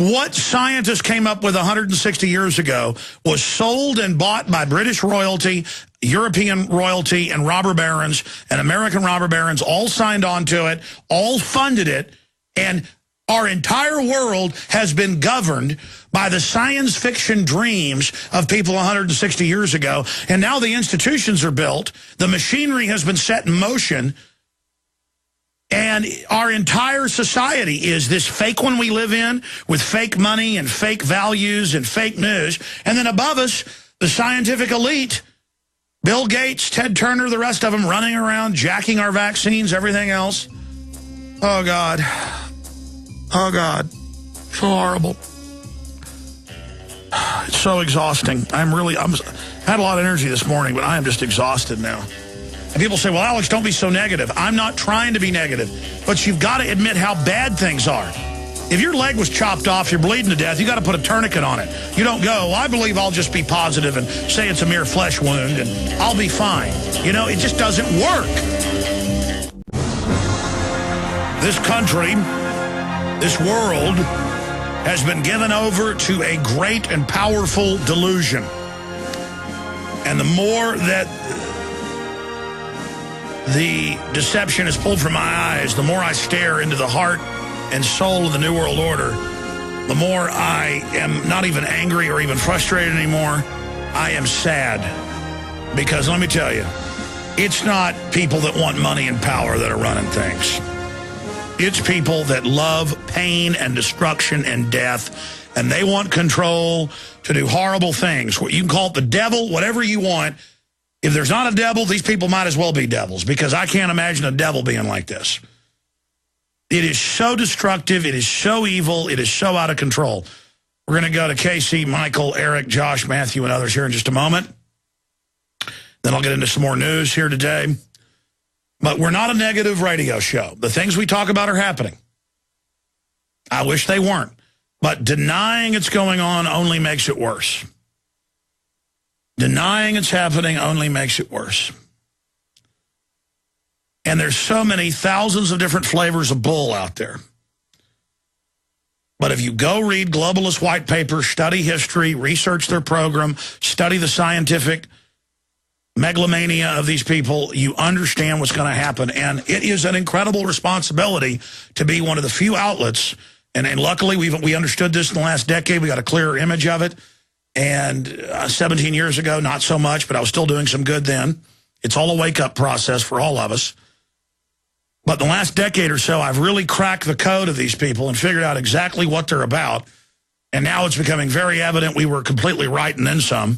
what scientists came up with 160 years ago was sold and bought by British royalty, European royalty, and robber barons, and American robber barons all signed on to it, all funded it, and our entire world has been governed by the science fiction dreams of people 160 years ago. And now the institutions are built, the machinery has been set in motion, and our entire society is this fake one we live in with fake money and fake values and fake news. And then above us, the scientific elite, Bill Gates, Ted Turner, the rest of them running around, jacking our vaccines, everything else. Oh, God. Oh, God. So horrible. It's so exhausting. I had a lot of energy this morning, but I am just exhausted now. And people say, well, Alex, don't be so negative. I'm not trying to be negative, but you've got to admit how bad things are. If your leg was chopped off, you're bleeding to death, you got to put a tourniquet on it. You don't go, well, I believe I'll just be positive and say it's a mere flesh wound and I'll be fine. You know, it just doesn't work. This country, this world, has been given over to a great and powerful delusion. And the more that the deception is pulled from my eyes, the more I stare into the heart and soul of the New World Order, the more I am not even angry or even frustrated anymore. I am sad. Because let me tell you, it's not people that want money and power that are running things. It's people that love pain and destruction and death, and they want control to do horrible things. You can call it the devil, whatever you want. If there's not a devil, these people might as well be devils, because I can't imagine a devil being like this. It is so destructive. It is so evil. It is so out of control. We're going to go to Casey, Michael, Eric, Josh, Matthew, and others here in just a moment. Then I'll get into some more news here today. But we're not a negative radio show. The things we talk about are happening. I wish they weren't. But denying it's going on only makes it worse. Denying it's happening only makes it worse. And there's so many thousands of different flavors of bull out there. But if you go read globalist white papers, study history, research their program, study the scientific megalomania of these people, you understand what's going to happen. And it is an incredible responsibility to be one of the few outlets. And luckily, we understood this in the last decade. We got a clearer image of it. And 17 years ago, not so much, but I was still doing some good then. It's all a wake-up process for all of us. But the last decade or so, I've really cracked the code of these people and figured out exactly what they're about. And now it's becoming very evident we were completely right and then some.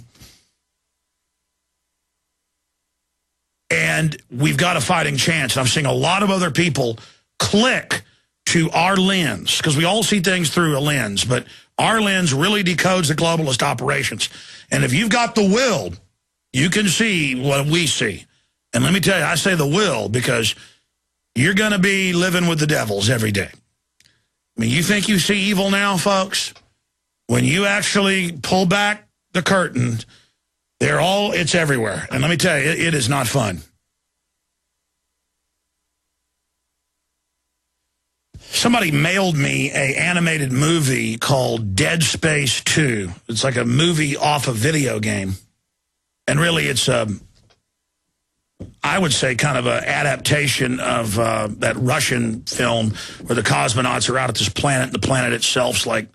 And we've got a fighting chance. And I'm seeing a lot of other people click to our lens, because we all see things through a lens, but our lens really decodes the globalist operations. And if you've got the will, you can see what we see. And let me tell you, I say the will because you're going to be living with the devils every day. I mean, you think you see evil now, folks? When you actually pull back the curtain, it's everywhere. And let me tell you, it is not fun. Somebody mailed me an animated movie called Dead Space 2. It's like a movie off a video game. And really, it's I would say kind of an adaptation of that Russian film where the cosmonauts are out at this planet, and the planet itself's like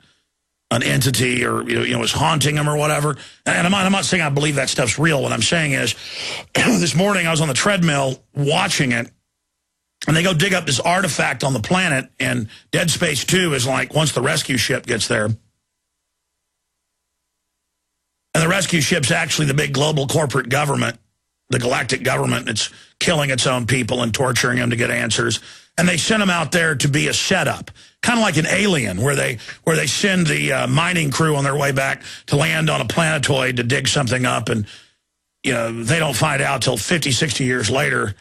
an entity or, is haunting them or whatever. And I'm not saying I believe that stuff's real. What I'm saying is, this morning I was on the treadmill watching it, and they go dig up this artifact on the planet, and Dead Space 2 is like once the rescue ship gets there. And the rescue ship's actually the big global corporate government, the galactic government, that's killing its own people and torturing them to get answers. And they sent them out there to be a setup, kind of like an Alien, where they send the mining crew on their way back to land on a planetoid to dig something up. And, they don't find out till 50, 60 years later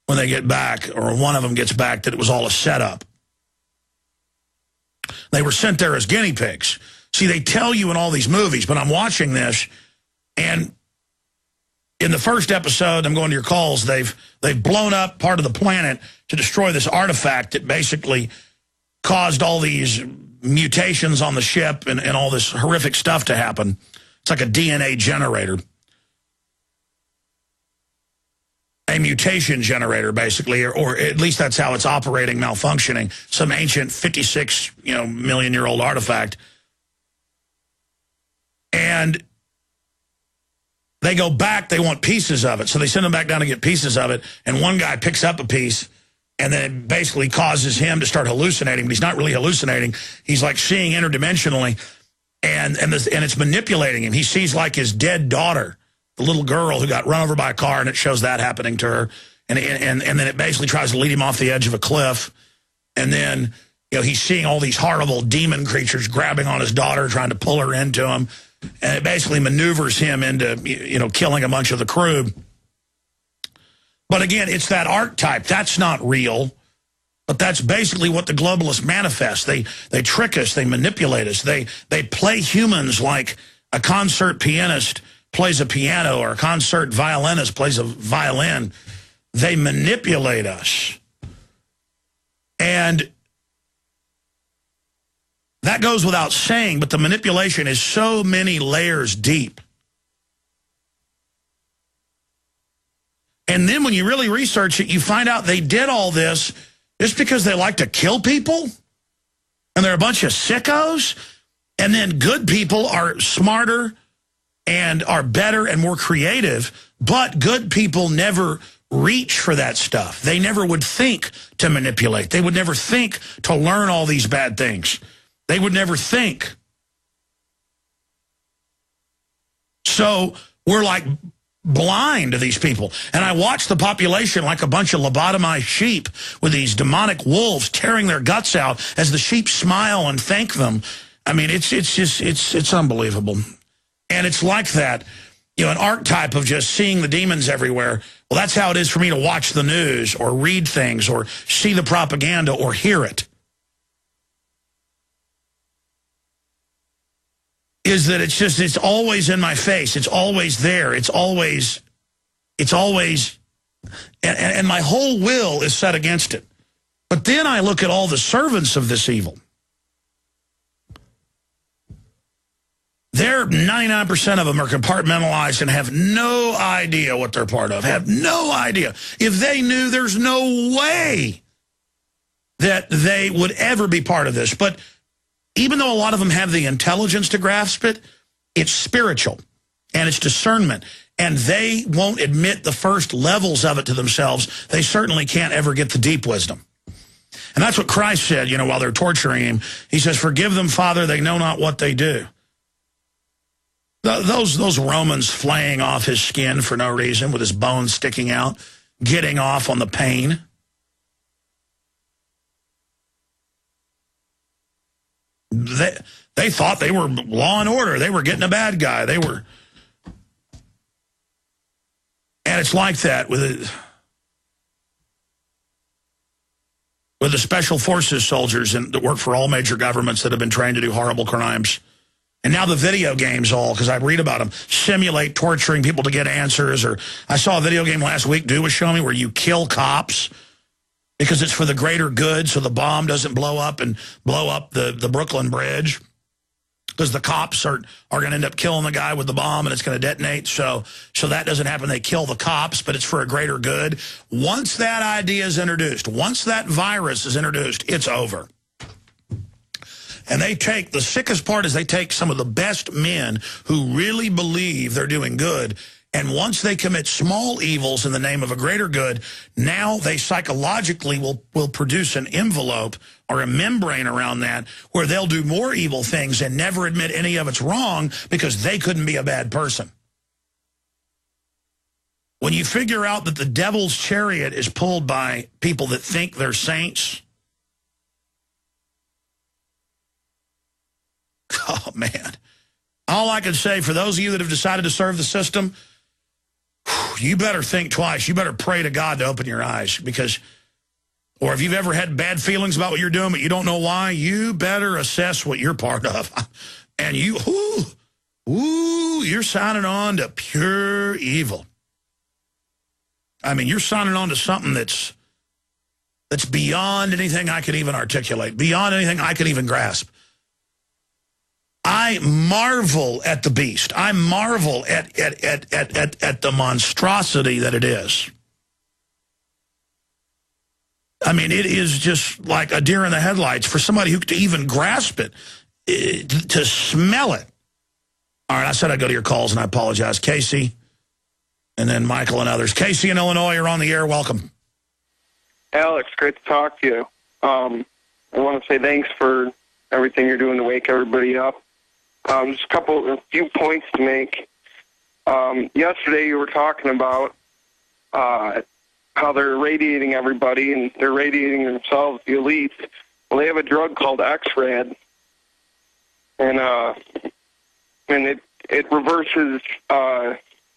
when they get back, or one of them gets back, that it was all a setup. They were sent there as guinea pigs. See, they tell you in all these movies, but I'm watching this, and in the first episode, I'm going to your calls, they've blown up part of the planet to destroy this artifact that basically caused all these mutations on the ship and all this horrific stuff to happen. It's like a DNA generator. A mutation generator, basically, or at least that's how it's operating, malfunctioning. Some ancient 56, million-year-old artifact. And they go back, they want pieces of it. So they send them back down to get pieces of it. And one guy picks up a piece, and then it basically causes him to start hallucinating. But he's not really hallucinating. He's like seeing interdimensionally, and it's manipulating him. He sees like his dead daughter, the little girl who got run over by a car, and it shows that happening to her. And then it basically tries to lead him off the edge of a cliff. And then, he's seeing all these horrible demon creatures grabbing on his daughter, trying to pull her into him. And it basically maneuvers him into, killing a bunch of the crew. But again, it's that archetype. That's not real. But that's basically what the globalists manifest. They trick us. They manipulate us. They play humans like a concert pianist plays a piano or a concert violinist plays a violin. They manipulate us. And that goes without saying, but the manipulation is so many layers deep. And then when you really research it, you find out they did all this just because they like to kill people, and they're a bunch of sickos, and then good people are smarter and are better and more creative, but good people never reach for that stuff. They never would think to manipulate. They would never think to learn all these bad things. They would never think. So we're like blind to these people. And I watch the population like a bunch of lobotomized sheep with these demonic wolves tearing their guts out as the sheep smile and thank them. I mean, it's unbelievable. And it's like that, an archetype of just seeing the demons everywhere. Well, that's how it is for me to watch the news or read things or see the propaganda or hear it. Is that it's always in my face. It's always there. It's always, and my whole will is set against it. But then I look at all the servants of this evil. They're 99% of them are compartmentalized and have no idea what they're part of, have no idea. If they knew, there's no way that they would ever be part of this. But even though a lot of them have the intelligence to grasp it, it's spiritual and it's discernment. And they won't admit the first levels of it to themselves. They certainly can't ever get the deep wisdom. And that's what Christ said, while they're torturing him. He says, "Forgive them, Father, they know not what they do." Those Romans flaying off his skin for no reason with his bones sticking out, getting off on the pain. They thought they were law and order. They were getting a bad guy. And it's like that with the special forces soldiers that work for all major governments that have been trained to do horrible crimes. And now the video games because I read about them, simulate torturing people to get answers. Or I saw a video game last week, was showing me, where you kill cops because it's for the greater good, so the bomb doesn't blow up and blow up the Brooklyn Bridge. Because the cops are going to end up killing the guy with the bomb, and it's going to detonate. So that doesn't happen. They kill the cops, but it's for a greater good. Once that idea is introduced, once that virus is introduced, it's over. And the sickest part is they take some of the best men who really believe they're doing good, and once they commit small evils in the name of a greater good, now they psychologically will produce an envelope or a membrane around that where they'll do more evil things and never admit any of it's wrong because they couldn't be a bad person. When you figure out that the devil's chariot is pulled by people that think they're saints, oh, man. All I can say, for those of you that have decided to serve the system, you better think twice. You better pray to God to open your eyes. Or if you've ever had bad feelings about what you're doing, but you don't know why, you better assess what you're part of. And you're signing on to pure evil. I mean, you're signing on to something that's beyond anything I could even articulate, beyond anything I could even grasp. I marvel at the beast. I marvel at the monstrosity that it is. I mean, it is just like a deer in the headlights for somebody who to even grasp it, to smell it. All right, I said I'd go to your calls, and I apologize. Casey, and then Michael and others. Casey in Illinois, you're on the air. Welcome. Alex, great to talk to you. I want to say thanks for everything you're doing to wake everybody up. Just a few points to make. Yesterday you were talking about how they're irradiating everybody, and they're irradiating themselves, the elites. Well, they have a drug called X-Rad, and it reverses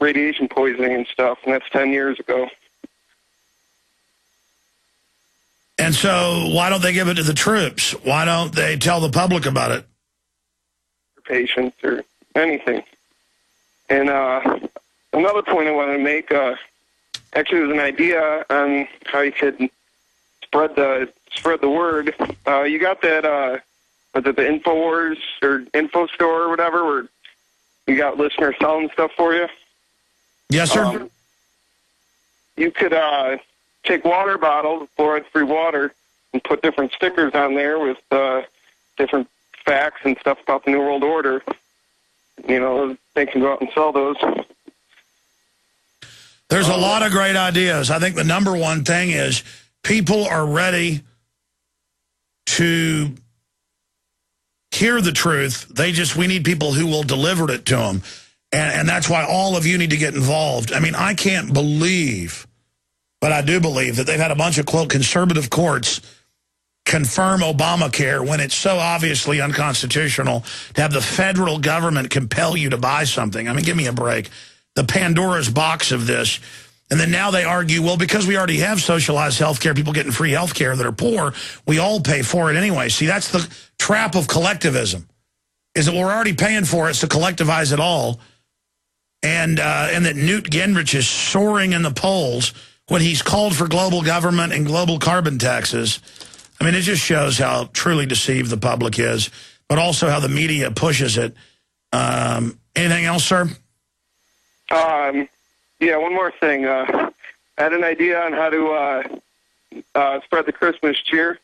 radiation poisoning and stuff, and that's 10 years ago. And so why don't they give it to the troops? Why don't they tell the public about it? Patients or anything. And another point I wanted to make, actually it was an idea on how you could spread the word. You got that, was it the InfoWars or Info Store or whatever, where you got listeners selling stuff for you? Yes, sir. You could take water bottles, fluoride-free water, and put different stickers on there with different facts and stuff about the New World Order. You know, they can go out and sell those. There's a lot of great ideas. I think the number one thing is people are ready to hear the truth. We need people who will deliver it to them. And that's why all of you need to get involved. I mean, I can't believe, but I do believe that they've had a bunch of, quote, conservative courts confirm Obamacare when it's so obviously unconstitutional to have the federal government compel you to buy something. I mean, give me a break. The Pandora's box of this. And then now they argue, well, because we already have socialized health care, people getting free health care that are poor, we all pay for it anyway. See, that's the trap of collectivism, is that we're already paying for it, so collectivize it all. And that Newt Gingrich is soaring in the polls when he's called for global government and global carbon taxes. I mean, it just shows how truly deceived the public is, but also how the media pushes it. Anything else, sir? Yeah, one more thing. I had an idea on how to spread the Christmas cheer.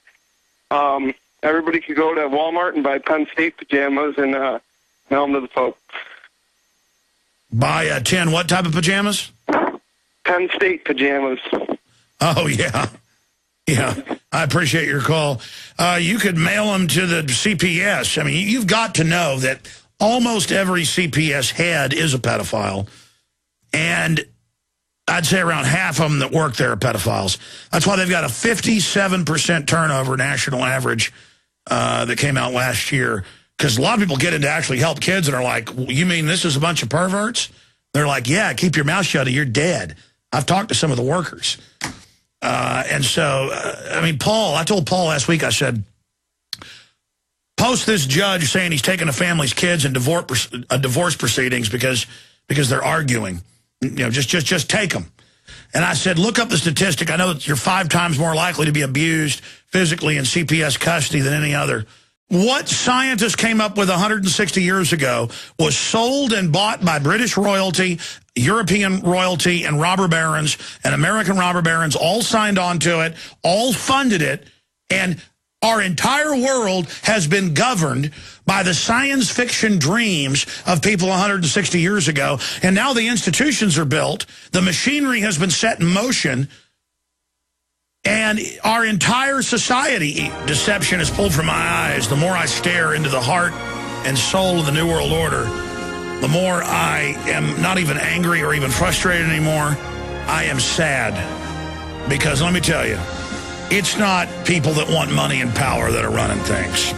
Everybody could go to Walmart and buy Penn State pajamas and mail them to the Pope. Buy 10 what type of pajamas? Penn State pajamas. Oh, yeah. Yeah, I appreciate your call. You could mail them to the CPS. I mean, you've got to know that almost every CPS head is a pedophile. And I'd say around half of them that work there are pedophiles. That's why they've got a 57% turnover national average that came out last year. Because a lot of people get in to actually help kids and are like, you mean this is a bunch of perverts? They're like, yeah, keep your mouth shut or you're dead. I've talked to some of the workers. And so, I mean, I told Paul last week, I said, post this judge saying he's taking a family's kids in divorce proceedings because they're arguing. You know, just take them. And I said, look up the statistic. I know that you're 5 times more likely to be abused physically in CPS custody than any other. What scientists came up with 160 years ago was sold and bought by British royalty, European royalty, and robber barons, and American robber barons all signed on to it, all funded it, and our entire world has been governed by the science fiction dreams of people 160 years ago. And now the institutions are built, the machinery has been set in motion, and our entire society, deception is pulled from my eyes. The more I stare into the heart and soul of the New World Order, the more I am not even angry or even frustrated anymore. I am sad. Because let me tell you, it's not people that want money and power that are running things.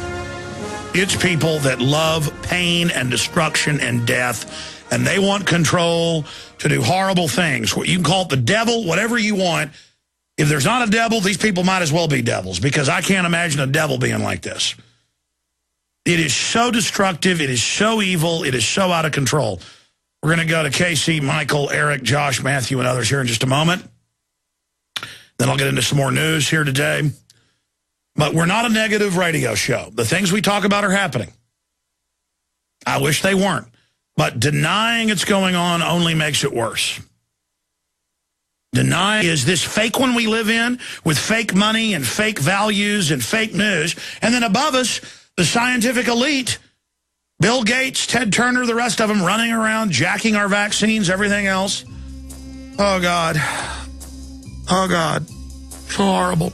It's people that love pain and destruction and death, and they want control to do horrible things. You can call it the devil, whatever you want. If there's not a devil, these people might as well be devils, because I can't imagine a devil being like this. It is so destructive. It is so evil. It is so out of control. We're going to go to Casey, Michael, Eric, Josh, Matthew, and others here in just a moment. Then I'll get into some more news here today. But we're not a negative radio show. The things we talk about are happening. I wish they weren't. But denying it's going on only makes it worse. Denying is this fake one we live in with fake money and fake values and fake news. And then above us, the scientific elite, Bill Gates, Ted Turner, the rest of them running around, jacking our vaccines, everything else. Oh, God. Oh, God. So horrible.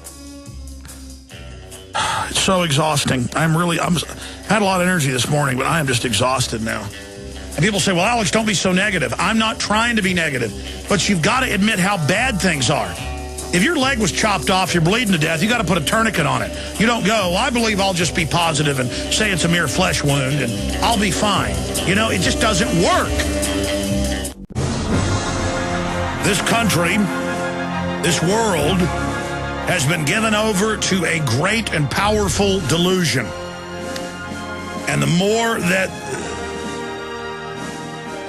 It's so exhausting. I had a lot of energy this morning, but I am just exhausted now. And people say, well, Alex, don't be so negative. I'm not trying to be negative. But you've got to admit how bad things are. If your leg was chopped off, you're bleeding to death, you got to put a tourniquet on it. You don't go, well, I believe I'll just be positive and say it's a mere flesh wound and I'll be fine. You know, it just doesn't work. This country, this world, has been given over to a great and powerful delusion. And the more that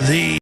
the